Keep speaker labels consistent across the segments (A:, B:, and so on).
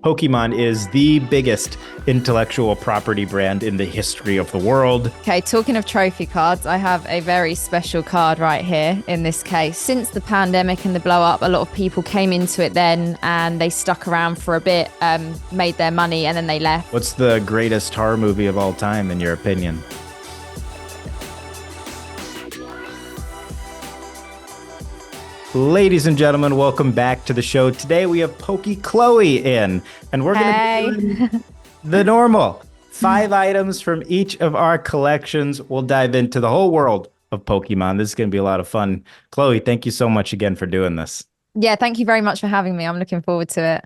A: Pokemon is the biggest intellectual property brand in the history of the world.
B: Okay, talking of trophy cards, I have a very special card right here in this case. Since the pandemic and the blow up, a lot of people came into it then and they stuck around for a bit, made their money, and then they left.
A: What's the greatest horror movie of all time, in your opinion? Ladies and gentlemen, welcome back to the show. Today we have Chloe in, and we're going to do the normal 5 items from each of our collections. We'll dive into the whole world of Pokemon. This is going to be a lot of fun. Chloe, thank you so much again for doing this.
B: Yeah, thank you very much for having me. I'm looking forward to it.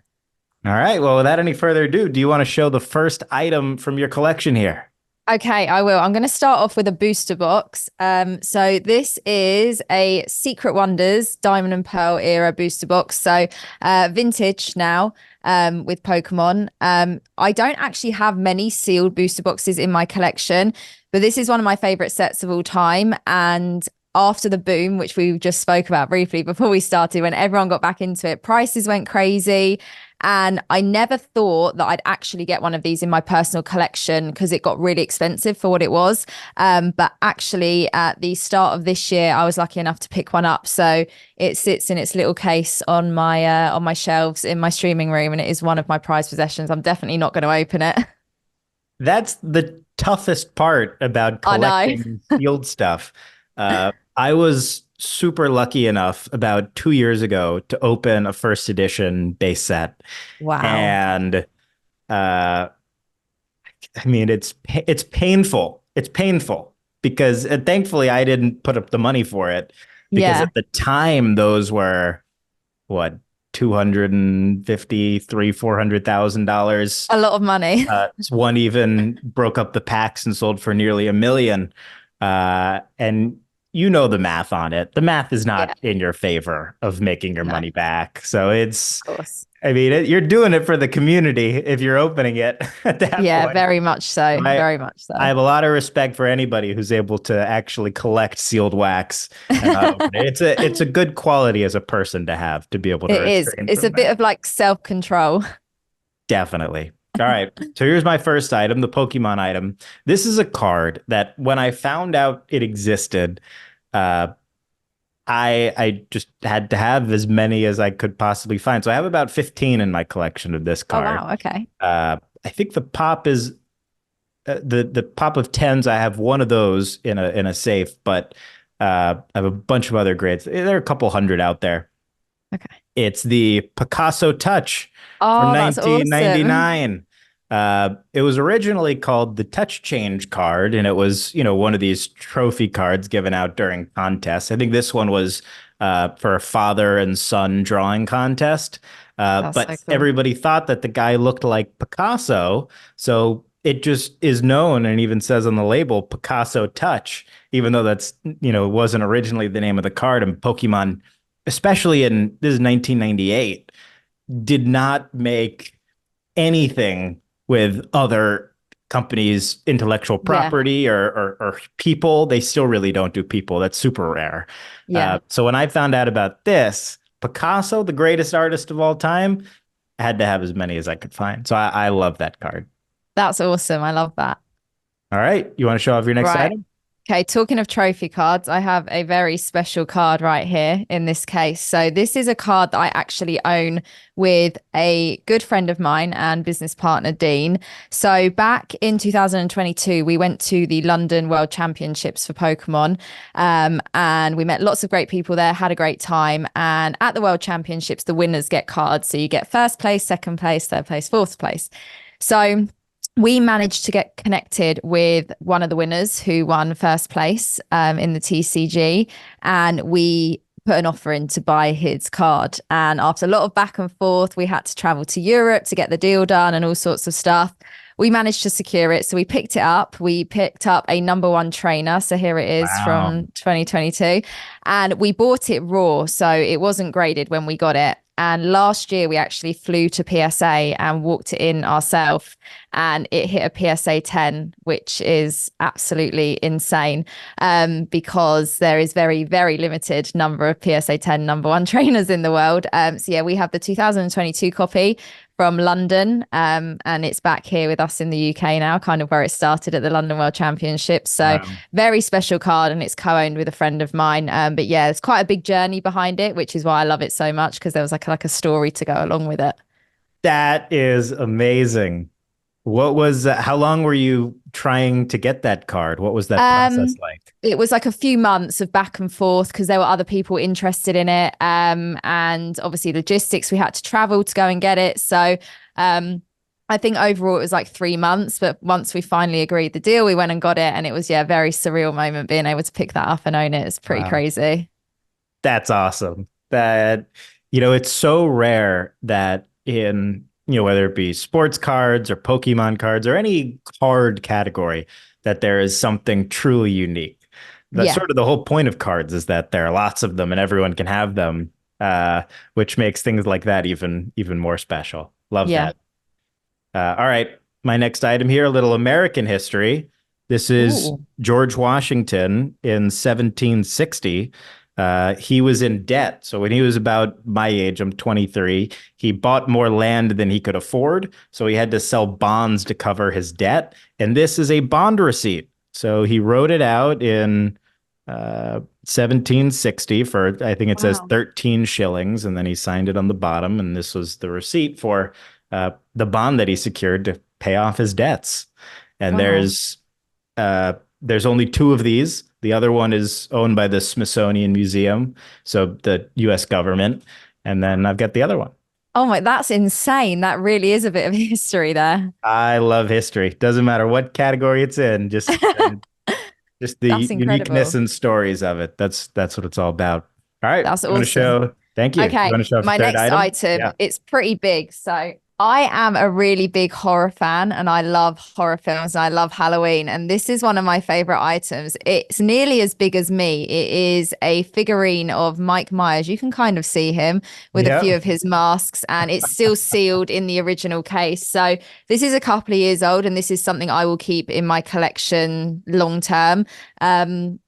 A: All right, well, without any further ado, do you want to show the first item from your collection here?
B: Okay, I will. I'm going to start off with a booster box. So this is a Secret Wonders Diamond and Pearl era booster box. So vintage now with Pokemon. I don't actually have many sealed booster boxes in my collection, but this is one of my favorite sets of all time. And after the boom, which we just spoke about briefly before we started, when everyone got back into it, prices went crazy. And I never thought that I'd actually get one of these in my personal collection because it got really expensive for what it was. But actually, at the start of this year, I was lucky enough to pick one up. So it sits in its little case on my shelves in my streaming room, and it is one of my prized possessions. I'm definitely not going to open it.
A: That's the toughest part about collecting sealed stuff. I was super lucky enough about 2 years ago to open a first edition base set.
B: Wow.
A: And I mean, it's painful. It's painful because thankfully I didn't put up the money for it, because at the time those were what, $250,000, $400,000.
B: A lot of money.
A: One even broke up the packs and sold for nearly $1 million. And you know the math on it. The math is not in your favor of making your money back. So it's, I mean, you're doing it for the community if you're opening it at that point.
B: Very much so. Very much so.
A: I have a lot of respect for anybody who's able to actually collect sealed wax. It's a good quality as a person to have, to be able to.
B: It is. It's a bit of like self-control. Definitely.
A: All right. So here's my first item, the Pokemon item. This is a card that when I found out it existed, I just had to have as many as I could possibly find. So I have about 15 in my collection of this card.
B: Oh, wow. Okay.
A: I think the pop is the pop of 10s. I have one of those in a safe, but I have a bunch of other grades. There are a couple hundred out there.
B: Okay.
A: It's the Picasso Touch
B: from
A: 1999.
B: Awesome.
A: It was originally called the Touch Change card, and it was, one of these trophy cards given out during contests. I think this one was for a father and son drawing contest. But so cool. Everybody thought that the guy looked like Picasso, so it just is known and even says on the label Picasso Touch, even though that's, wasn't originally the name of the card. And Pokemon, especially this is 1998, did not make anything with other companies' intellectual property or people. They still really don't do people. That's super rare. So when I found out about this, Picasso, the greatest artist of all time, I had to have as many as I could find. So I love that card.
B: That's awesome. I love that.
A: All right. You want to show off your next item?
B: Okay, talking of trophy cards, I have a very special card right here in this case. So this is a card that I actually own with a good friend of mine and business partner, Dean. So back in 2022, we went to the London World Championships for Pokemon, and we met lots of great people there, had a great time. And at the World Championships, the winners get cards. So you get first place, second place, third place, fourth place. So we managed to get connected with one of the winners who won first place in the TCG, and we put an offer in to buy his card. And after a lot of back and forth, we had to travel to Europe to get the deal done and all sorts of stuff. We managed to secure it. So we picked it up. We picked up a #1 trainer. So here it is from 2022. And we bought it raw. So it wasn't graded when we got it. And last year, we actually flew to PSA and walked it in ourselves, and it hit a PSA 10, which is absolutely insane because there is very, very limited number of PSA 10 #1 trainers in the world. So yeah, we have the 2022 copy from London. And it's back here with us in the UK now, kind of where it started at the London World Championships. So
A: Wow.
B: very special card, and it's co-owned with a friend of mine. But yeah, it's quite a big journey behind it, which is why I love it so much because there was like a story to go along with it.
A: That is amazing. What was how long were you trying to get that card? What was that process
B: Um,
A: like?
B: it was like a few months of back and forth because there were other people interested in it. And obviously logistics, we had to travel to go and get it. So I think overall it was like 3 months, but once we finally agreed the deal, we went and got it. And it was, yeah, a very surreal moment being able to pick that up and own it. It's pretty
A: Wow.
B: crazy.
A: That's awesome. It's so rare that whether it be sports cards or Pokemon cards or any card category, that there is something truly unique. That's
B: Yeah.
A: sort of the whole point of cards is that there are lots of them and everyone can have them, which makes things like that even more special. Love
B: Yeah.
A: that. All right. My next item here, a little American history. This is
B: Ooh.
A: George Washington in 1760. He was in debt. So when he was about my age, I'm 23, he bought more land than he could afford. So he had to sell bonds to cover his debt. And this is a bond receipt. So he wrote it out in 1760 for, I think it says
B: Wow.
A: 13 shillings. And then he signed it on the bottom. And this was the receipt for the bond that he secured to pay off his debts. And
B: Wow.
A: there's only two of these. The other one is owned by the Smithsonian Museum, so the U.S. government. And then I've got the other one.
B: Oh my, that's insane. That really is a bit of history there.
A: I love history. Doesn't matter what category it's in, just the
B: That's
A: uniqueness
B: incredible.
A: and stories of it. That's what it's all about. All right,
B: That's
A: you want to
B: awesome.
A: show? Thank you. You
B: Okay,
A: want to show off the
B: my
A: third
B: next
A: item?
B: item,
A: Yeah.
B: it's pretty big. So I am a really big horror fan and I love horror films and I love Halloween. And this is one of my favorite items. It's nearly as big as me. It is a figurine of Mike Myers. You can kind of see him with a few
A: Yeah.
B: of his masks, and it's still sealed in the original case. So this is a couple of years old, and this is something I will keep in my collection long term.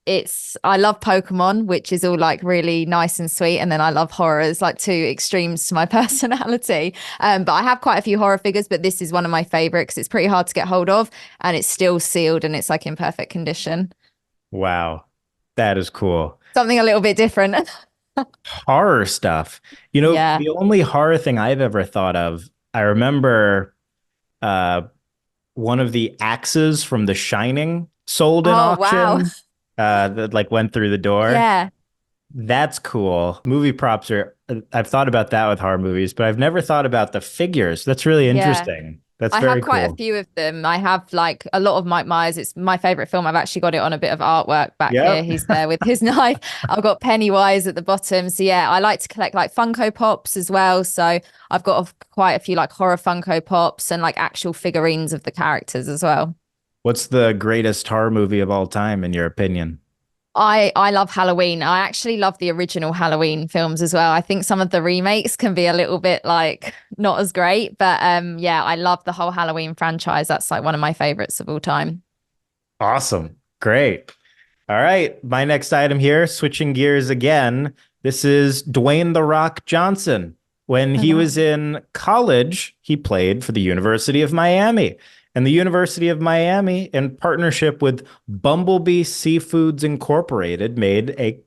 B: It's I love Pokemon, which is all like really nice and sweet, and then I love horrors, like two extremes to my personality. But I have quite a few horror figures, but this is one of my favorites. It's pretty hard to get hold of, and it's still sealed, and it's like in perfect condition.
A: Wow. That is cool.
B: Something a little bit different.
A: Horror stuff.
B: Yeah.
A: The only horror thing I've ever thought of, I remember uh one of the axes from The Shining sold in
B: Oh, wow.
A: auction that like went through the door.
B: Yeah.
A: That's cool. Movie props are I've thought about that with horror movies, but I've never thought about the figures. That's really
B: Yeah.
A: interesting. That's
B: I have
A: very
B: quite a
A: cool.
B: few of them. I have like a lot of Mike Myers. It's my favorite film. I've actually got it on a bit of artwork back here.
A: Yep.
B: He's there with his knife. I've got Pennywise at the bottom. So yeah, I like to collect like Funko Pops as well. So I've got quite a few like horror Funko Pops and like actual figurines of the characters as well.
A: What's the greatest horror movie of all time in your opinion?
B: I love Halloween. I actually love the original Halloween films as well. I think some of the remakes can be a little bit like not as great, but yeah, I love the whole Halloween franchise. That's like one of my favorites of all time.
A: Awesome. Great. All right. My next item here, switching gears again. This is Dwayne The Rock Johnson. When
B: Oh
A: he
B: wow.
A: was in college, he played for the University of Miami. And the University of Miami, in partnership with Bumblebee Seafoods Incorporated, made a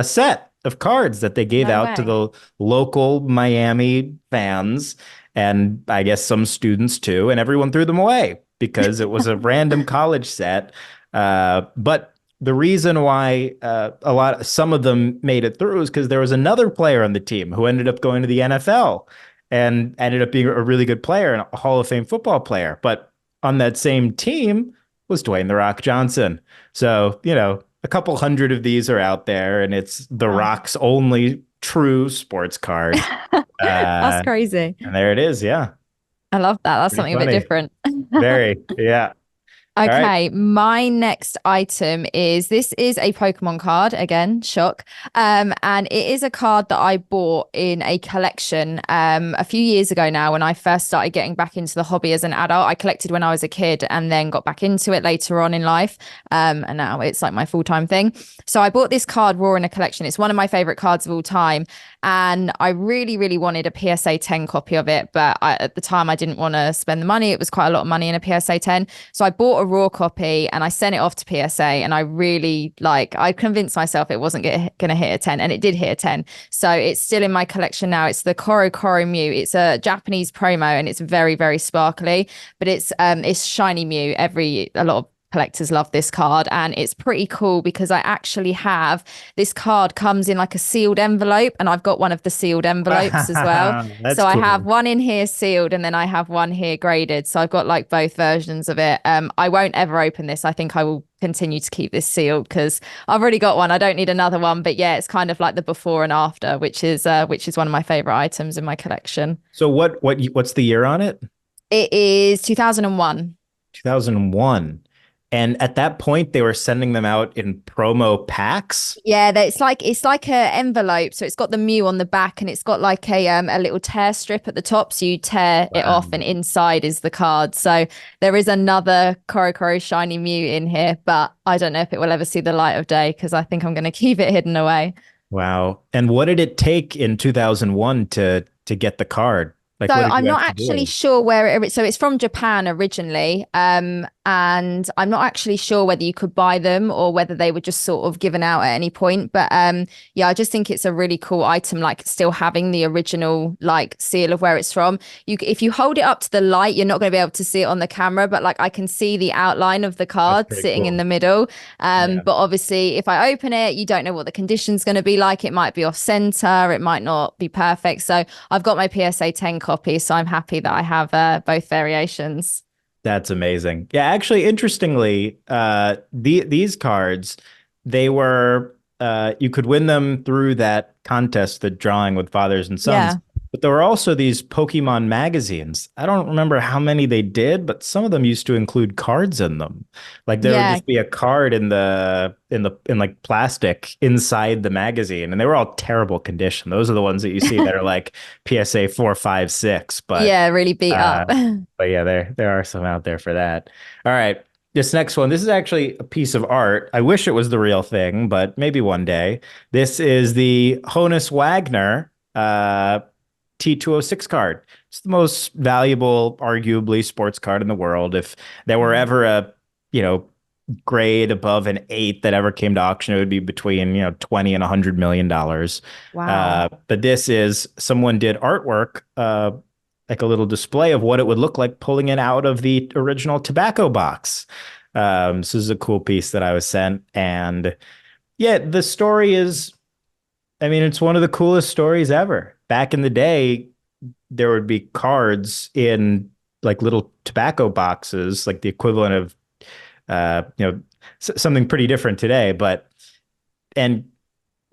A: set of cards that they gave
B: No
A: out to
B: way.
A: the local Miami fans, and I guess some students too, and everyone threw them away because it was a random college set. But the reason why some of them made it through is because there was another player on the team who ended up going to the NFL and ended up being a really good player and a Hall of Fame football player. But on that same team was Dwayne The Rock Johnson. So, a couple hundred of these are out there, and it's The
B: Wow.
A: Rock's only true sports card.
B: That's
A: Uh,
B: crazy.
A: and there it is. Yeah.
B: I love that. That's
A: Pretty
B: something a bit
A: funny.
B: different.
A: Very. Yeah. All right.
B: Okay, my next item is this is a Pokemon card again, shock. And it is a card that I bought in a collection a few years ago now when I first started getting back into the hobby as an adult. I collected when I was a kid and then got back into it later on in life. And now it's like my full-time thing. So I bought this card raw in a collection. It's one of my favorite cards of all time. And I really, really wanted a PSA 10 copy of it, but at the time I didn't want to spend the money. It was quite a lot of money in a PSA 10. So I bought a raw copy and I sent it off to PSA, and I really I convinced myself it wasn't going to hit a 10, and it did hit a 10. So it's still in my collection now. It's the Coro Coro Mew. It's a Japanese promo and it's very, very sparkly, but it's shiny Mew. A lot of collectors love this card, and it's pretty cool because I actually have this card comes in like a sealed envelope, and I've got one of the sealed envelopes as well.
A: That's
B: So I have
A: cool.
B: one in here sealed and then I have one here graded. So I've got like both versions of it. I won't ever open this. I think I will continue to keep this sealed because I've already got one. I don't need another one. But yeah, it's kind of like the before and after, which is one of my favorite items in my collection.
A: So what's the year on it?
B: It is 2001.
A: 2001. And at that point, they were sending them out in promo packs.
B: Yeah, it's like a envelope. So it's got the Mew on the back and it's got like a little tear strip at the top. So you tear it
A: Wow.
B: off and inside is the card. So there is another Coro Coro shiny Mew in here, but I don't know if it will ever see the light of day because I think I'm going to keep it hidden away.
A: Wow. And what did it take in 2001 to get the card?
B: So
A: Like, what did
B: I'm
A: you
B: not
A: have to
B: actually
A: do?
B: sure where so it's from Japan originally. And I'm not actually sure whether you could buy them or whether they were just sort of given out at any point. But yeah, I just think it's a really cool item, like still having the original like seal of where it's from. If you hold it up to the light, you're not going to be able to see it on the camera, but like I can see the outline of the
A: That's
B: card
A: pretty
B: sitting in
A: cool.
B: the middle.
A: Yeah.
B: But obviously if I open it, you don't know what the condition's going to be like. It might be off center, it might not be perfect. So I've got my PSA 10 copy, so I'm happy that I have both variations.
A: That's amazing. Yeah, actually, interestingly, these cards, they were you could win them through that contest, the drawing with fathers and sons.
B: Yeah.
A: But there were also these Pokemon magazines. I don't remember how many they did, but some of them used to include cards in them. Like there would
B: Yeah.
A: just be a card in like plastic inside the magazine, and they were all terrible condition. Those are the ones that you see that are like PSA 4, 5, 6.
B: Yeah, really beat up.
A: Uh, but yeah, there are some out there for that. All right. This next one, this is actually a piece of art. I wish it was the real thing, but maybe one day. This is the Honus Wagner T206 card. It's the most valuable, arguably, sports card in the world. If there were
B: Mm.
A: ever a, you know, grade above an eight that ever came to auction, it would be between, 20 and $100 million.
B: Wow.
A: But this is someone did artwork, like a little display of what it would look like pulling it out of the original tobacco box. This is a cool piece that I was sent. And yeah, the story is, I mean, it's one of the coolest stories ever. Back in the day, there would be cards in like little tobacco boxes, like the equivalent of, uh, you know, something pretty different today. And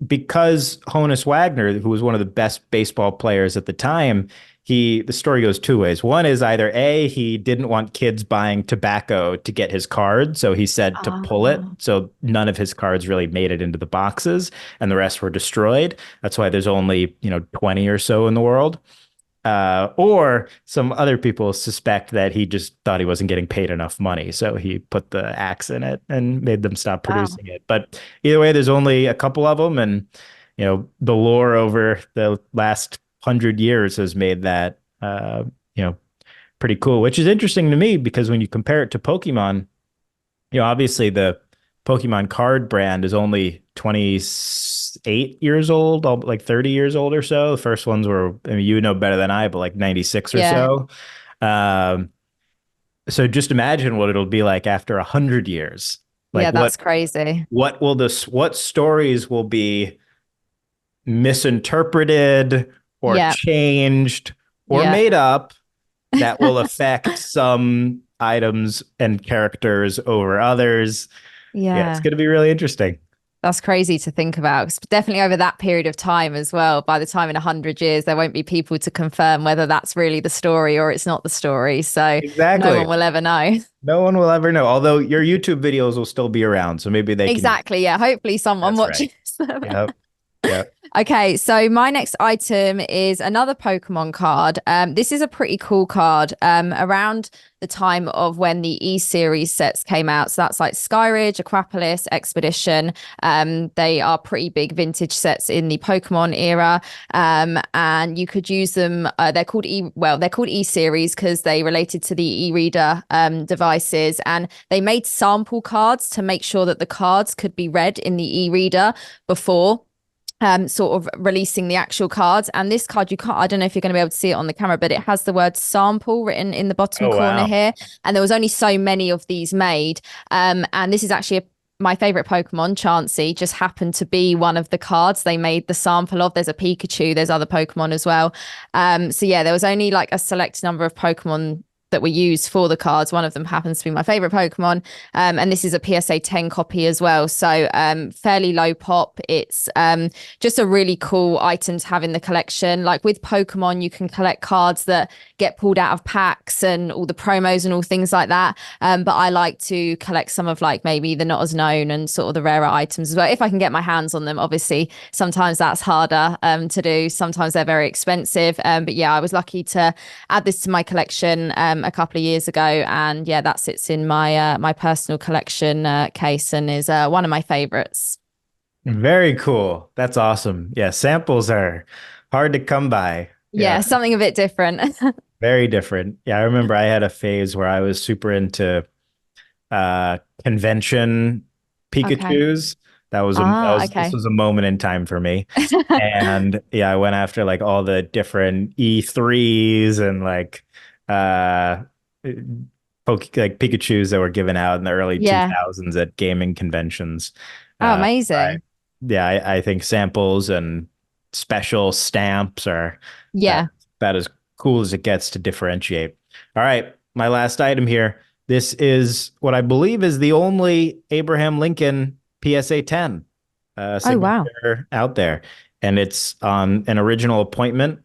A: because Honus Wagner, who was one of the best baseball players at the time, the story goes two ways. One is either A, he didn't want kids buying tobacco to get his card, so he said to pull it.
B: Oh,
A: So none of his cards really made it into the boxes, and the rest were destroyed. That's why there's only, 20 or so in the world. Or some other people suspect that he just thought he wasn't getting paid enough money, so he put the axe in it and made them stop
B: wow.
A: producing it. But either way, there's only a couple of them, and the lore over the last 100 years has made that you know pretty cool. Which is interesting to me because when you compare it to Pokemon, obviously the Pokemon card brand is only 28 years old, like 30 years old or so. The first ones were, I mean, you know better than I, but like 96 or
B: Yeah.
A: so. Um, so just imagine what it'll be like after 100 years. Like
B: Yeah, that's crazy.
A: what stories will be misinterpreted or
B: Yeah.
A: changed or
B: Yeah.
A: made up that will affect some items and characters over others. Yeah, it's
B: Yeah.
A: going to be really interesting.
B: That's crazy to think about. Definitely over that period of time as well. By the time in 100 years, there won't be people to confirm whether that's really the story or it's not the story. So no one
A: Exactly.
B: will ever know.
A: No one will ever know. Although your YouTube videos will still be around, so maybe they can.
B: Exactly. Yeah. Hopefully someone
A: That's right.
B: watches them.
A: Yep. Yep.
B: Okay, so my next item is another Pokemon card. This is a pretty cool card. Around the time of when the E series sets came out, so that's like Skyridge, Aquapolis, Expedition. They are pretty big vintage sets in the Pokemon era, and you could use them. They're called E series because they related to the e-reader devices, and they made sample cards to make sure that the cards could be read in the e-reader before sort of releasing the actual cards. And this card, you can't, I don't know if you're going to be able to see it on the camera, but it has the word sample written in the bottom
A: Oh
B: corner
A: wow.
B: here. And there was only so many of these made. And this is actually my favorite Pokemon, Chansey, just happened to be one of the cards they made the sample of. There's a Pikachu, there's other Pokemon as well. So yeah, there was only like a select number of Pokemon that were used for the cards. One of them happens to be my favorite Pokemon. And this is a PSA 10 copy as well. So fairly low pop. It's just a really cool item to have in the collection. Like with Pokemon, you can collect cards that get pulled out of packs and all the promos and all things like that. But I like to collect some of like maybe the not as known and sort of the rarer items as well. If I can get my hands on them, obviously, sometimes that's harder to do. Sometimes they're very expensive. But yeah, I was lucky to add this to my collection a couple of years ago, and yeah, that sits in my my personal collection case and is one of my favorites.
A: Very cool. That's awesome. Yeah, samples are hard to come by.
B: Yeah,
A: Yeah,
B: something a bit different.
A: very different. Yeah, I remember I had a phase where I was super into convention
B: Okay.
A: Pikachus.
B: Ah,
A: This
B: okay.
A: was a moment in time for me. And yeah, I went after like all the different E3s and uh like Pikachus that were given out in the early
B: Yeah.
A: 2000s at gaming conventions.
B: Oh,
A: Right.
B: amazing.
A: Yeah, I think samples and special stamps are that
B: Yeah.
A: about as cool as it gets to differentiate. All right, my last item here. This is what I believe is the only Abraham Lincoln PSA 10
B: Oh, wow.
A: signature out there. And it's on an original appointment,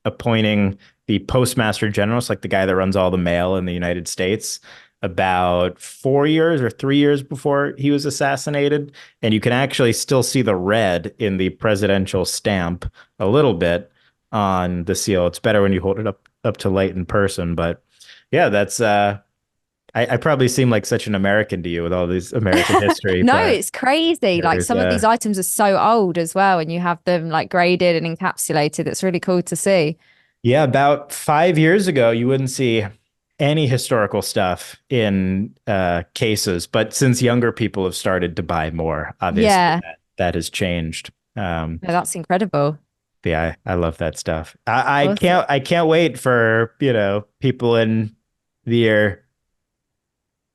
A: appointing the Postmaster General, it's like the guy that runs all the mail in the United States, about 4 years or 3 years before he was assassinated. And you can actually still see the red in the presidential stamp a little bit on the seal. It's better when you hold it up to light in person, but yeah, that's I probably seem like such an American to you with all this American history,
B: No,
A: but
B: it's crazy. Like
A: there's
B: some of these items are so old as well, and you have them like graded and encapsulated. It's really cool to see.
A: yeah, about 5 years ago, you wouldn't see any historical stuff in cases, but since younger people have started to buy more, obviously
B: Yeah.
A: that has changed.
B: No, that's incredible.
A: Yeah, I love that stuff.
B: Awesome.
A: I can't wait for, people in the year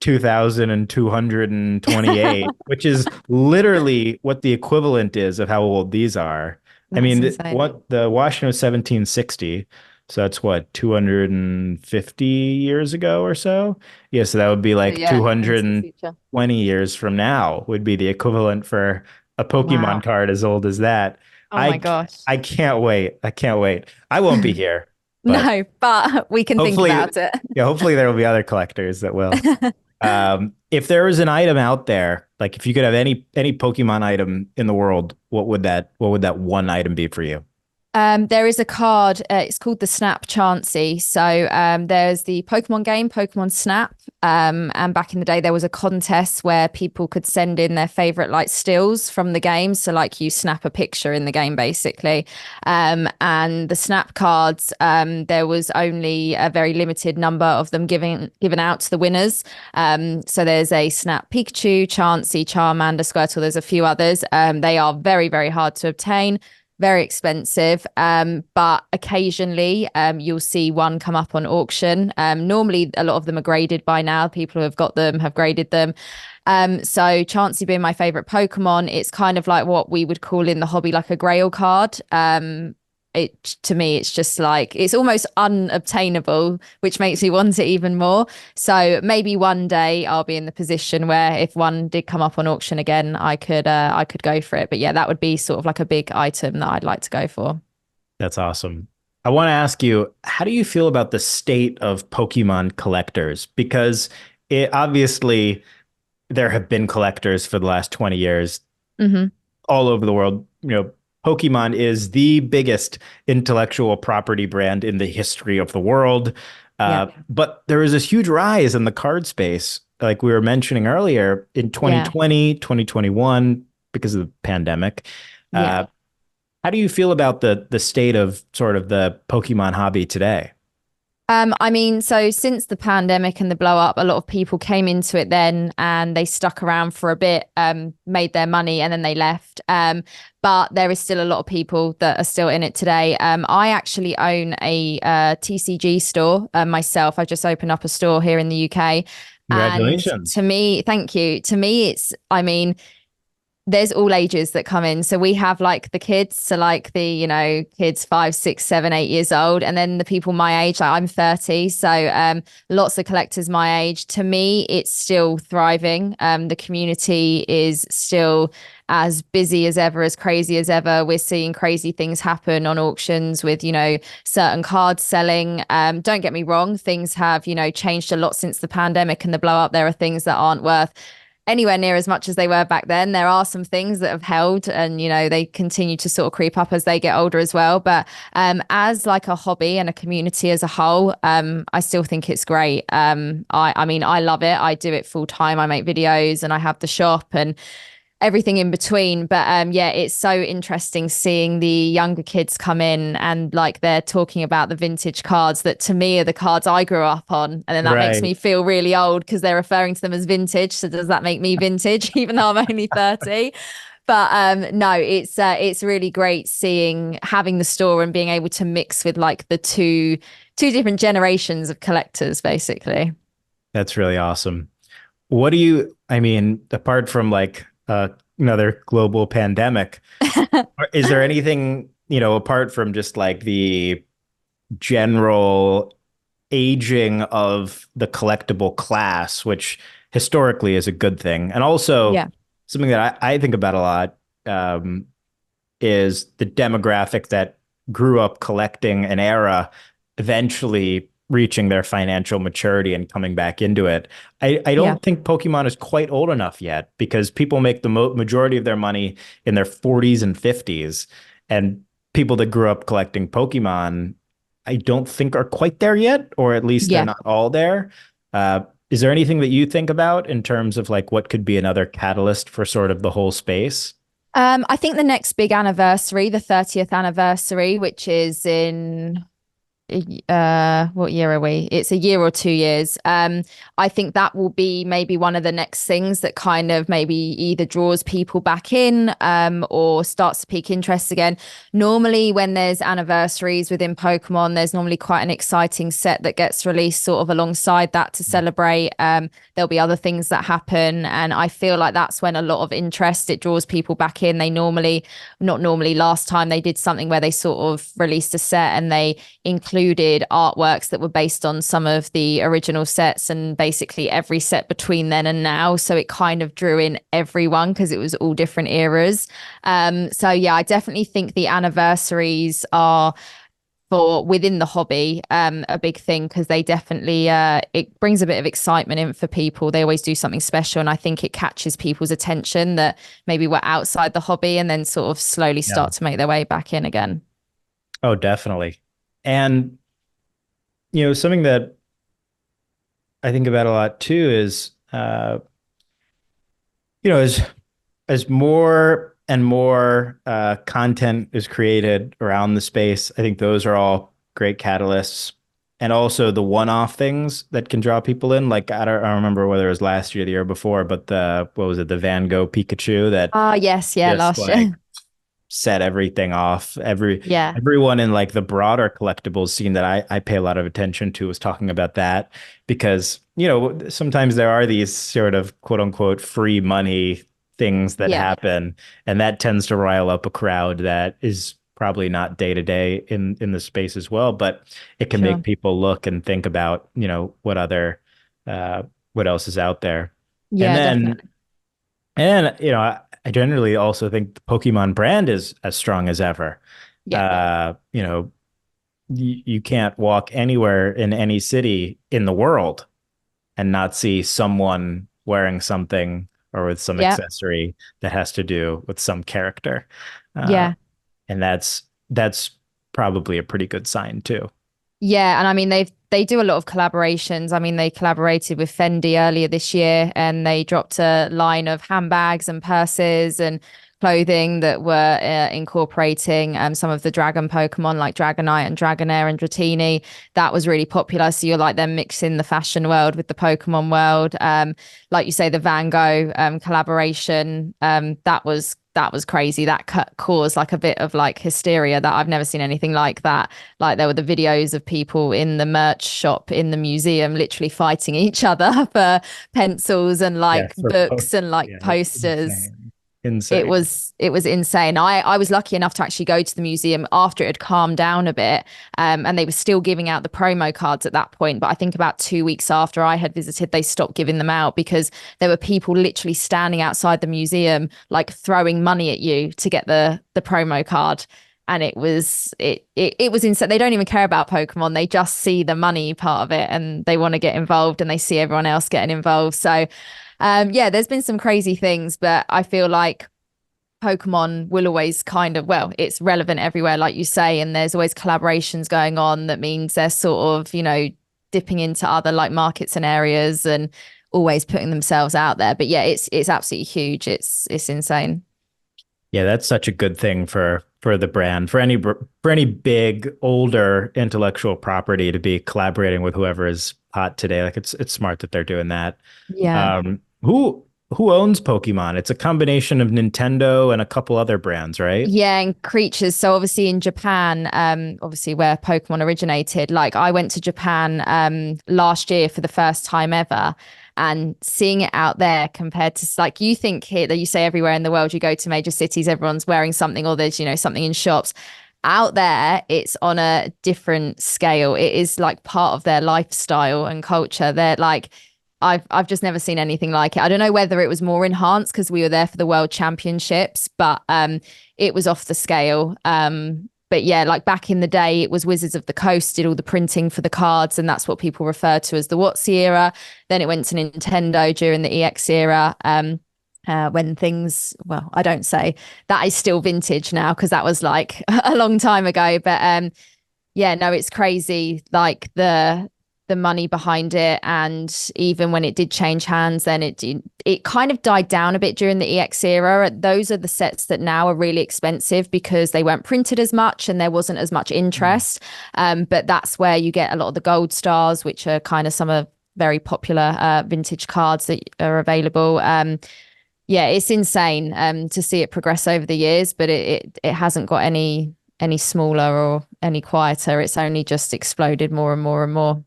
A: 2228, which is literally what the equivalent is of how old these are. I
B: That's
A: mean,
B: insane.
A: what the Washington was 1760, so that's what 250 years ago or so. Yeah, so that would be
B: So
A: like
B: yeah, into the future.
A: 220 years from now would be the equivalent for a Pokemon
B: Wow.
A: card as old as that.
B: Oh my gosh.
A: I can't wait. I can't wait. I won't be here, but
B: No, but we can think
A: hopefully,
B: about it.
A: yeah, hopefully there will be other collectors that will. If there was an item out there, like if you could have any Pokemon item in the world, what would that one item be for you?
B: There is a card. It's called the Snap Chansey. So there's the Pokemon game, Pokemon Snap. And back in the day, there was a contest where people could send in their favorite like stills from the game. So like you snap a picture in the game, basically. And the Snap cards, there was only a very limited number of them given out to the winners. So there's a Snap Pikachu, Chansey, Charmander, Squirtle. There's a few others. They are very, very hard to obtain, very expensive, but occasionally you'll see one come up on auction. Normally, a lot of them are graded by now. People who have got them have graded them. So Chansey being my favorite Pokemon, it's kind of like what we would call in the hobby like a grail card. it to me it's just like it's almost unobtainable, which makes me want it even more. So maybe one day I'll be in the position where if one did come up on auction again, I could go for it. But yeah, that would be sort of like a big item that I'd like to go for.
A: That's awesome. I want to ask you, how do you feel about the state of Pokemon collectors? Because it obviously there have been collectors for the last 20 years
B: Hmm.
A: all over the world. Pokemon is the biggest intellectual property brand in the history of the world.
B: Yeah.
A: But there is this huge rise in the card space, like we were mentioning earlier in
B: Yeah.
A: 2020, 2021, because of the pandemic.
B: Yeah.
A: How do you feel about the state of sort of the Pokemon hobby today?
B: I mean, so since the pandemic and the blow up, a lot of people came into it then and they stuck around for a bit, made their money and then they left. But there is still a lot of people that are still in it today. I actually own a TCG store myself. I just opened up a store here in the UK. And to
A: Congratulations.
B: me, thank you. To me, I mean, there's all ages that come in. So we have like the kids, so like the, kids 5, 6, 7, 8 years old, and then the people my age, like I'm 30. So lots of collectors my age. To me, it's still thriving. The community is still as busy as ever, as crazy as ever. We're seeing crazy things happen on auctions with, certain cards selling. Don't get me wrong, things have, changed a lot since the pandemic and the blow up. There are things that aren't worth anywhere near as much as they were back then. There are some things that have held and, they continue to sort of creep up as they get older as well. But as like a hobby and a community as a whole, I still think it's great. I mean, I love it. I do it full time. I make videos and I have the shop and everything in between. But yeah, it's so interesting seeing the younger kids come in and like they're talking about the vintage cards that to me are the cards I grew up on. And then that makes
A: Right.
B: me feel really old because they're referring to them as vintage. So does that make me vintage, even though I'm only 30? But no, it's really great seeing having the store and being able to mix with like the two different generations of collectors, basically.
A: That's really awesome. I mean, apart from like another global pandemic, is there anything, apart from just like the general aging of the collectible class, which historically is a good thing, and also
B: Yeah.
A: something that I think about a lot, um, is the demographic that grew up collecting an era eventually reaching their financial maturity and coming back into it. I
B: Yeah.
A: don't think Pokemon is quite old enough yet because people make the majority of their money in their 40s and 50s. And people that grew up collecting Pokemon, I don't think are quite there yet, or at least they're
B: Yeah.
A: not all there. Is there anything that you think about in terms of like what could be another catalyst for sort of the whole space?
B: I think the next big anniversary, the 30th anniversary, which is in what year are we? It's a year or 2 years. I think that will be maybe one of the next things that kind of maybe either draws people back in or starts to pique interest again. Normally when there's anniversaries within Pokemon, there's normally quite an exciting set that gets released sort of alongside that to celebrate. There'll be other things that happen, and I feel like that's when a lot of interest, it draws people back in. They normally, not normally, last time they did something where they sort of released a set and they included artworks that were based on some of the original sets and basically every set between then and now. So it kind of drew in everyone because it was all different eras. So yeah, I definitely think the anniversaries are for within the hobby a big thing because they definitely it brings a bit of excitement in for people. They always do something special, and I think it catches people's attention that maybe were outside the hobby and then sort of slowly
A: Yeah.
B: start to make their way back in again.
A: Oh, definitely. And, something that I think about a lot too is, as more and more content is created around the space, I think those are all great catalysts. And also the one-off things that can draw people in. Like I don't remember whether it was last year or the year before, but what was it, the Van Gogh Pikachu that
B: Ah, yes, yeah,
A: just
B: last
A: like
B: year.
A: set everything off.
B: Yeah,
A: Everyone in like the broader collectibles scene that I pay a lot of attention to was talking about that because, sometimes there are these sort of quote unquote free money things that
B: yeah,
A: happen, and that tends to rile up a crowd that is probably not day to day in the space as well, but it can
B: Sure.
A: make people look and think about, uh what else is out there. And
B: Yeah,
A: then
B: definitely.
A: I generally also think the Pokemon brand is as strong as ever.
B: Yeah.
A: You know, you can't walk anywhere in any city in the world and not see someone wearing something or with some
B: Yeah.
A: accessory that has to do with some character. Uh,
B: Yeah.
A: and that's probably a pretty good sign too.
B: Yeah, and I mean they do a lot of collaborations. I mean they collaborated with Fendi earlier this year and they dropped a line of handbags and purses and clothing that were incorporating some of the dragon Pokemon like Dragonite and Dragonair and Dratini. That was really popular. So you're like them mixing the fashion world with the Pokemon world. Like you say, the Van Gogh collaboration, that was crazy. That caused like a bit of like hysteria that I've never seen anything like that. Like there were the videos of people in the merch shop in the museum literally fighting each other for pencils and
A: Yeah,
B: like
A: for
B: books and like
A: yeah, it's
B: posters.
A: insane.
B: It
A: Insane.
B: was it was insane. I was lucky enough to actually go to the museum after it had calmed down a bit, and they were still giving out the promo cards at that point. But I think about 2 weeks after I had visited, they stopped giving them out because there were people literally standing outside the museum, like throwing money at you to get the promo card. And it was insane. They don't even care about Pokemon. They just see the money part of it and they want to get involved and they see everyone else getting involved. So yeah, there's been some crazy things, but I feel like Pokemon will always kind of, well, it's relevant everywhere, like you say, and there's always collaborations going on. That means they're sort of, dipping into other like markets and areas and always putting themselves out there. But yeah, it's absolutely huge. It's insane.
A: Yeah, that's such a good thing for the brand, for any big older intellectual property to be collaborating with whoever is hot today. Like it's smart that they're doing that.
B: Yeah.
A: Who owns Pokemon? It's a combination of Nintendo and a couple other brands, right?
B: Yeah, and creatures. So obviously in Japan, obviously where Pokemon originated, like I went to Japan last year for the first time ever, and seeing it out there compared to like you think here that you say everywhere in the world you go to major cities, everyone's wearing something or there's, something in shops. Out there, it's on a different scale. It is like part of their lifestyle and culture. They're like I've just never seen anything like it. I don't know whether it was more enhanced because we were there for the World Championships, but it was off the scale. But yeah, like back in the day, it was Wizards of the Coast did all the printing for the cards, and that's what people refer to as the WotC era. Then it went to Nintendo during the EX era. When things, well, I don't say that is still vintage now because that was like a long time ago. But yeah, no, it's crazy. Like the money behind it, and even when it did change hands, then it kind of died down a bit during the EX era. Those are the sets that now are really expensive because they weren't printed as much and there wasn't as much interest. But that's where you get a lot of the gold stars, which are kind of some of very popular vintage cards that are available. Yeah, it's insane to see it progress over the years, but it hasn't got any smaller or any quieter. It's only just exploded more and more and more.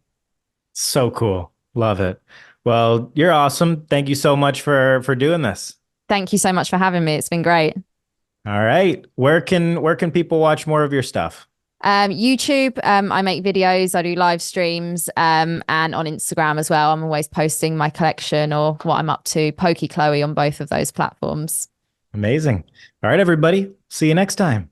A: So cool. Love it. Well, you're awesome. Thank you so much for doing this.
B: Thank you so much for having me. It's been great.
A: All right. Where can people watch more of your stuff?
B: YouTube, I make videos, I do live streams, and on Instagram as well. I'm always posting my collection or what I'm up to, Pokey Chloe on both of those platforms.
A: Amazing. All right, everybody. See you next time.